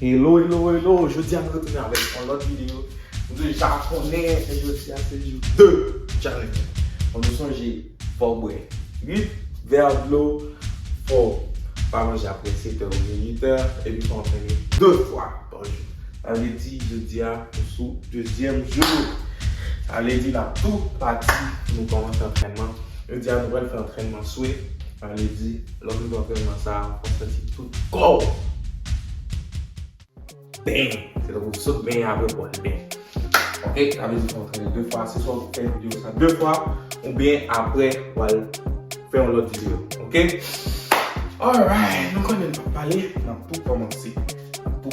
Hello, hello, hello. Je dis à retourner avec une autre vidéo. Nous japonais et je suis à ce jour 2 challenge. On nous songe pour boire 8 verres de l'eau pour pas manger après 7 heures ou 8 heures et puis pour entraîner 2 fois par jour. Allez dit, je dis à sous deuxième jour. Allez dit là tout parti nous commençons l'entraînement. Je dis à nous allons faire l'entraînement souhait. Allez dit, lors de l'entraînement ça, on se dit tout go. Bang! C'est donc vous sautez bien après pour le bang. Ok? Avez dit qu'on entraîne 2 fois. C'est soit vous faites une vidéo ça 2 fois ou bien après pour faire une autre vidéo. Ok? Alright, nous connaissons pas parler. Pour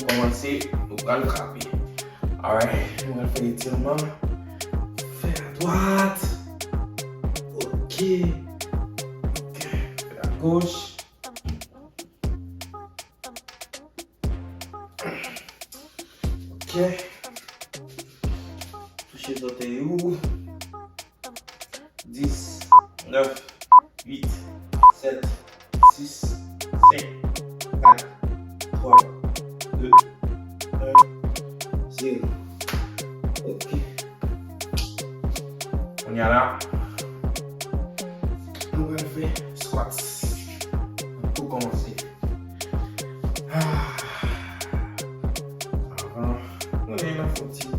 commencer, nous allons frapper. Alright, nous allons faire l'étirement. Faire à droite. Ok. Faire à gauche. Ok. Touchez les orteils. 10, 9, 8, 7, 6, 5, 4, 3, 2, 1, 0. Ok. On y a là. On va faire squats. Pour commencer. Avant, on est là, faut-il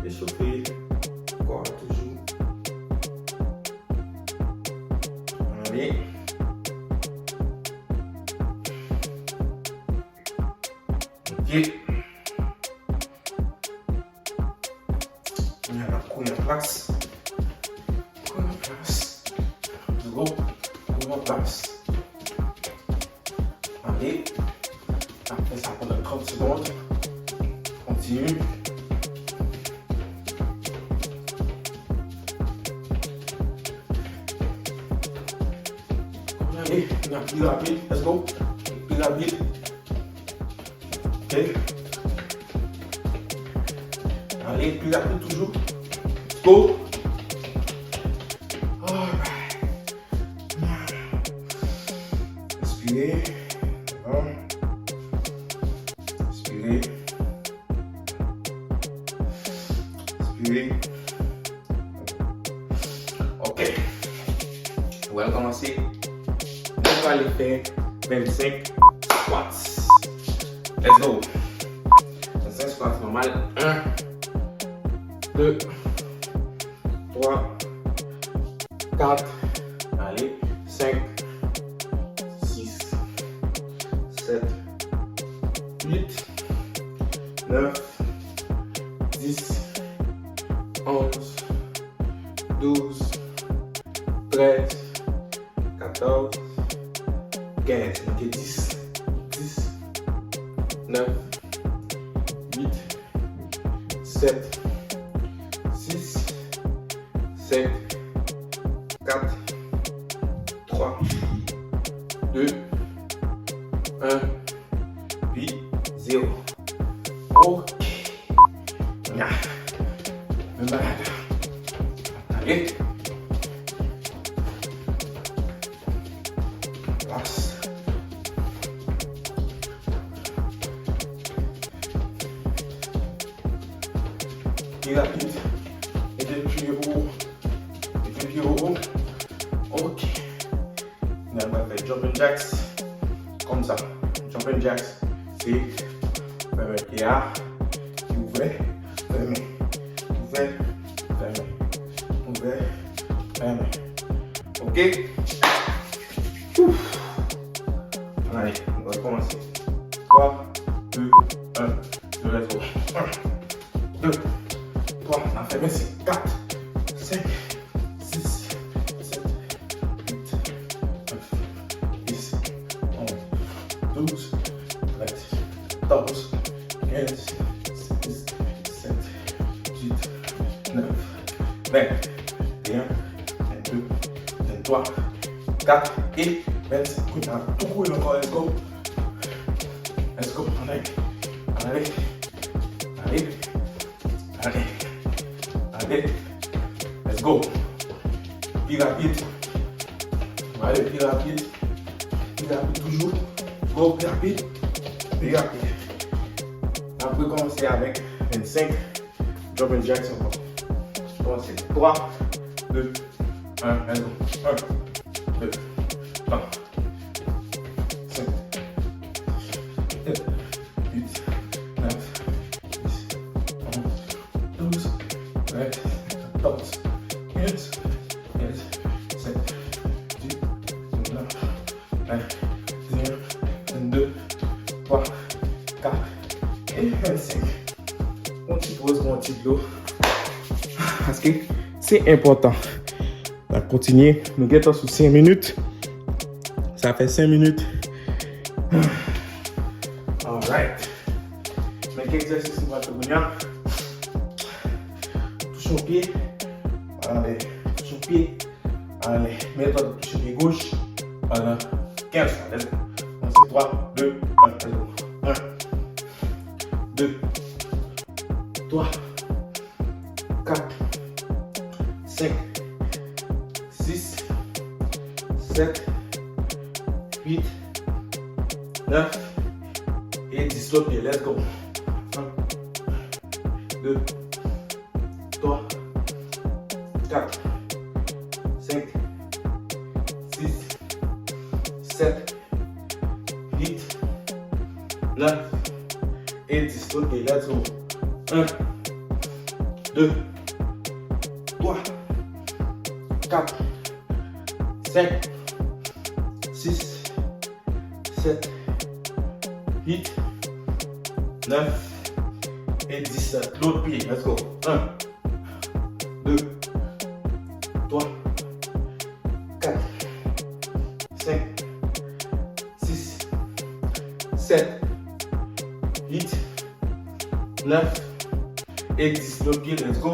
échauffer le corps toujours. Allez. Ok. On y a la première place. Première place. Let's go. Première place. Allez. Après ça prend 30 secondes. Continue. Allez, on a plus rapide. Let's go. Plus rapide. Ok. Allez, plus rapide toujours. Let's go. Alright. Respirez. Respirez. Respirez. Ok. On va commencer. On va aller faire 25 squats. Let's go. 25 squats normal. 1, 2, 3, 4, allez, 5, 6, 7, 8, 9, 10, 11, 12, 13, 14, 15, ok, 10, 9, 8, 7, 6, 5, 4, 3, 2, 1, 8, 0. Ok. Même balade. Allez. Place. Et rapide. Et depuis haut. Et depuis haut. Ok. On va faire jumping jacks. Comme ça. Jumping jacks. C'est fermer le pied à. Ouvert. Fermé. Ouvert. Fermé. Ouvert. Fermé. Ok. Ouf. Allez, on va commencer. 3, 2, 1. Let's go. 1, 2, 3, on a fait 4, 5, 6, 7, 8, 9, 10, 11, 12, 13, 14, 15, 16, 17, 18, 9, 20, 21, 22, 23, 4 et 25. On a tout roulé encore. Let's go. Let's go. Allez. Allez. Allez. Allez. Allez. Let's go. Plus rapide. Allez, plus rapide. Plus rapide toujours. Go, plus rapide. Plus rapide. On peut commencer avec 25 jumping jacks encore. On commence 3, 2, 1, let's go. 1, 2, 3, 5, 7, 8, 9, 10, 11, 12, 13, 14, 15, 16, 17, 18, 19, 20, 21, 22, 3, 4 et 25. On t'y pose mon petit l'eau. Parce que c'est important. On va continuer. Nous guettons sous 5 minutes. Ça fait 5 minutes. Alright. Mais quel exercice on va te donner? Touche au pied. Allez. Touche au pied. Allez. Mets-toi de toucher le pied gauche. Pendant 15 fois. Let's go. On c'est 3, 2, 1. Let's go. 1, 2, 3, 4, 5, 6, 7, 8, 9 et 10 l'autre pied. Let's go. 1, 2, 3, 4, 5, 6, 7, 8, 9 et 10 l'autre pied. Let's go. 1, 2, 3, 4, 5, 6, 7, 8, 9 et 10. L'autre pied, let's go. 1, 2, 3, 4, 5, 6, 7, 8, 9 et 10. L'autre pied, let's go.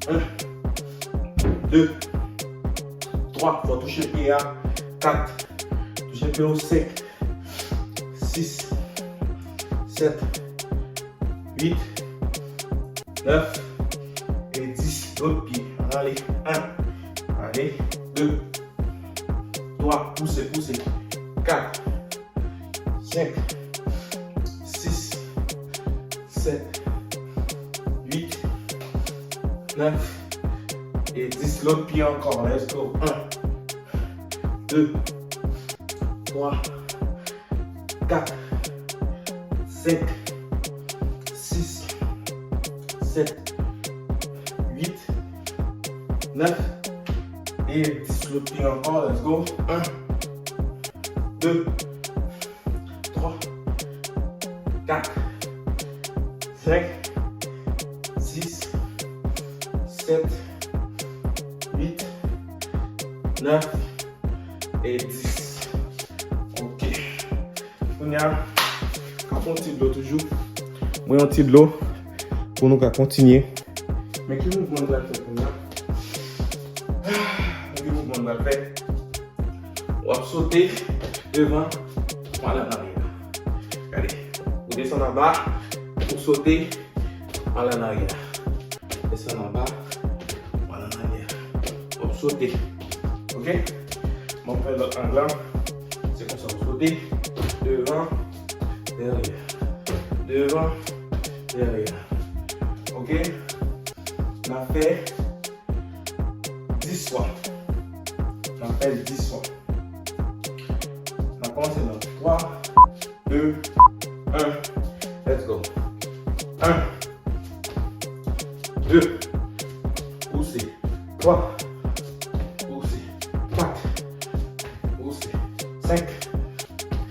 1, 2, 3, faut toucher le pied à 4, toucher le pied au 5, 6, 7, 8, 9 et 10. L'autre pied. Allez, 1, allez, 2, 3, poussez, poussez, 4, 5, 6, 7, 8, 9 et 10. L'autre pied encore. Let's go. 1, 2, 3, 4, 5, 6, 7, 8, 9 et 10. L'autre pied encore. Let's go. 1, 2, 3, 4, 5, 6, 7, 8, 9 et 10. Ok. On y a un petit de l'eau toujours. Moi, un petit de l'eau pour nous continuer. Mais quel mouvement on va faire pour nous? Quel mouvement on va faire? On va sauter devant, voilà en arrière. Regardez, vous descendez en bas, vous sautez, voilà en arrière. Descendez en bas, voilà en arrière. Vous sautez. Ok? On va faire l'autre angle. C'est comme ça, vous sautez devant, derrière. Devant, derrière. Ok? On a fait 10 fois. On a fait 10 fois. On a commencé dans 3, 2, 1. Let's go. 1, 2, poussez. 3, poussez. 4, poussez. 5,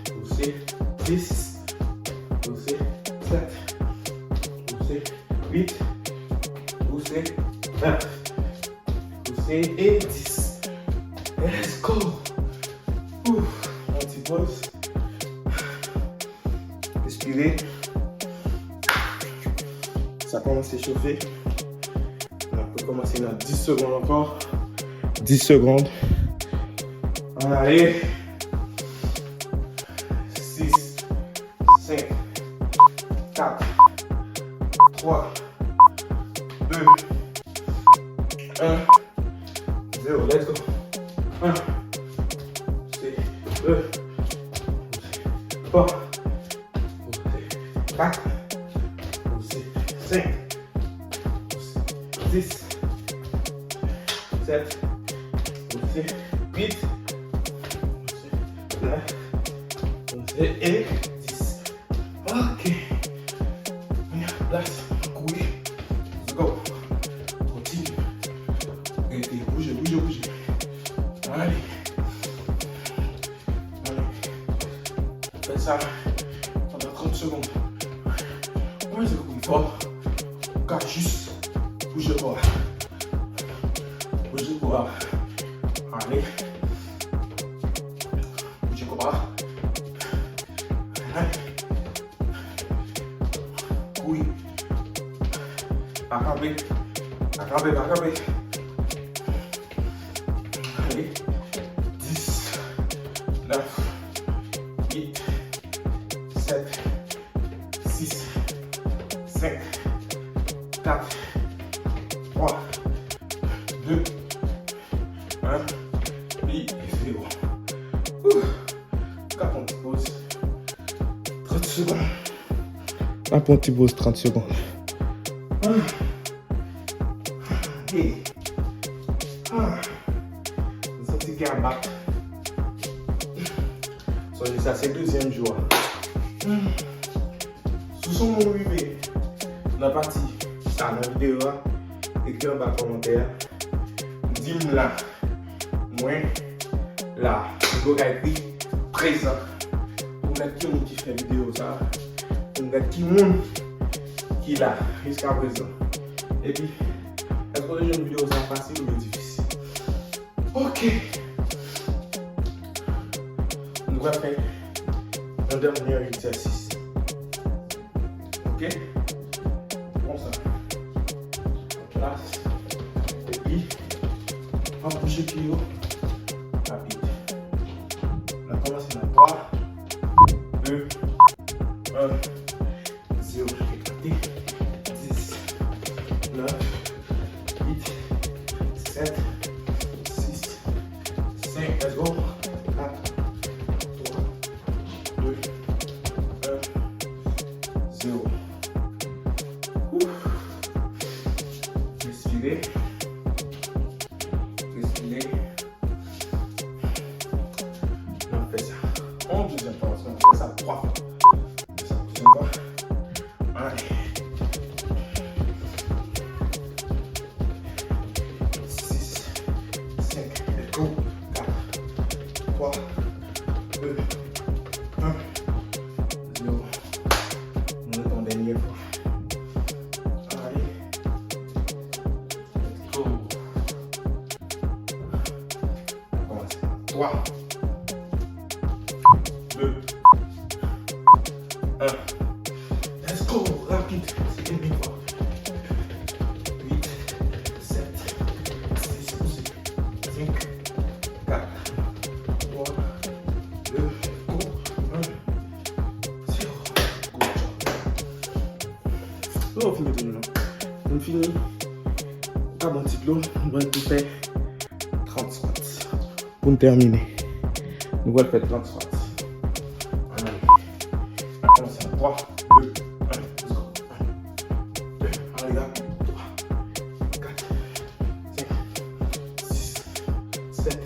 poussez. 6, poussez. 7, poussez. 8, poussez. 9, poussez. Et 10. Let's go. Ouf. On petit pause. Respirez. Ça commence à s'échauffer. On peut commencer dans 10 secondes encore. 10 secondes. Allez. 6, 5, 4, 3, 2, 1, 0. Let's go. 1, 2, 3, 4, c'est 8, c'est 9, et 10. Ok. Place, couille. Let's go. Continue. Et bougez. Allez. Faites ça pendant 30 secondes. Ouais, c'est beaucoup fort. Car juste, bougez pas. Allez. Bougez pas. Allez. Oui. Agravez. Allez. 10, 9, 8, 7, 6, 5, 4, 3, 2, 1, et 0. Cap on pause. 30 secondes. Cap on pause 30 secondes. Et vous sentez qu'il y a un bac. Ça c'est le deuxième jour. Sous son nom arrivé, dans la partie, dans la vidéo, écrit en bas commentaire. Dis-moi là, moi, là, je vais écrire présent. Pour mettre qui qui fait vidéo ça. Pour mettre qui monde qui là jusqu'à présent. Et puis, est-ce que les jeunes vidéos sont faciles ou difficiles? Ok. On va faire un dernier exercice. Ok? Comme ça. En place. Et puis, on va bouger plus haut. Rapide. On va commencer dans 3, 2, 1, 0. Écoutez. 10, 9, 8, 7, 6, 5, let's go. 4, 3, 2, 1, 0. Respirez. On fait ça. En deuxième fois, on fait ça 3 fois. On fait ça deuxième fois. Allez. 6, 5, let's go. 4, 3, 2, 1, 0. On est en dernière fois. Allez. Let's go. On commence. 3, 2, 1. Let's go. Rapide. C'est une fois. 8, 7, 6, 5, 4, 3, 2, go, 1, 0. Go. On finit tout maintenant. On finit. Pas mon petit lot. On va tout faire 30 squats. Pour terminer. Nous allons faire 30 squats. Allez. On commence à 3, 2, 1. Let's go. 1, 2. Allez, là. 3, 4, 5, 6, 7,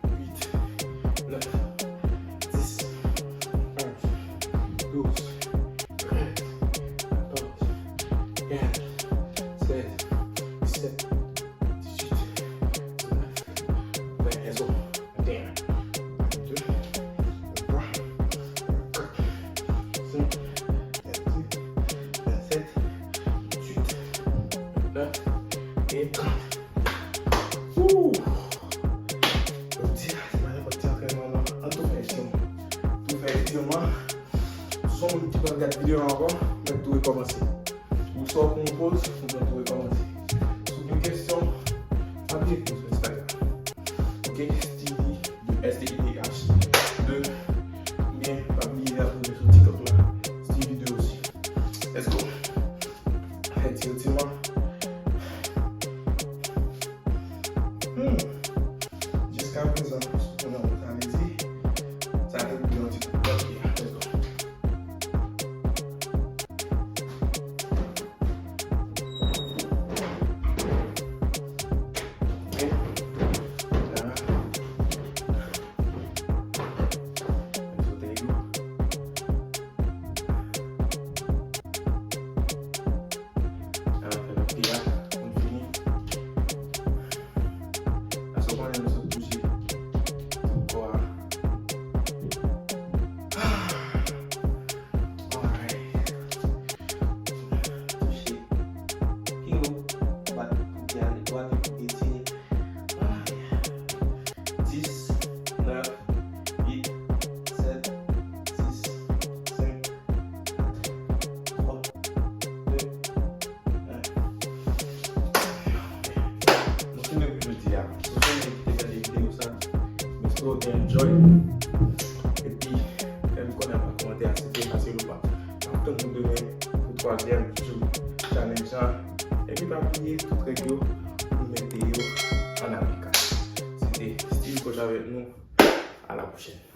8, 9, 10, 11, 12, 13, 14, 15, 16, 17, 18, 19, 20, let's go. 21, 22, 23, 24, 25, 26, 27, 28, 29 et 30. Ouh! Donc, c'est pas petit entraînement. En tout cas, étirement. Soit un petit peu de vidéo encore, mais tout recommencer. Ou soit qu'on pose, on va tout recommencer. Si une question, appelez sur Instagram. Ok? Stevie de STIDH 2. Bien, famille, la pour sur TikTok là. Stevie 2 aussi. Let's go. Étirement. Jusqu'à présent, on a réalisé. Ça a été bien dit. Let's go. Ok. Là. So, enjoy. Et puis, même qu'on n'a pas commenté à c'était facile ou pas. Tout le monde devait au troisième challenge. Et puis, pas oublier tout régio pour mettre en Afrique. C'était Steve Coach avec nous. À la prochaine.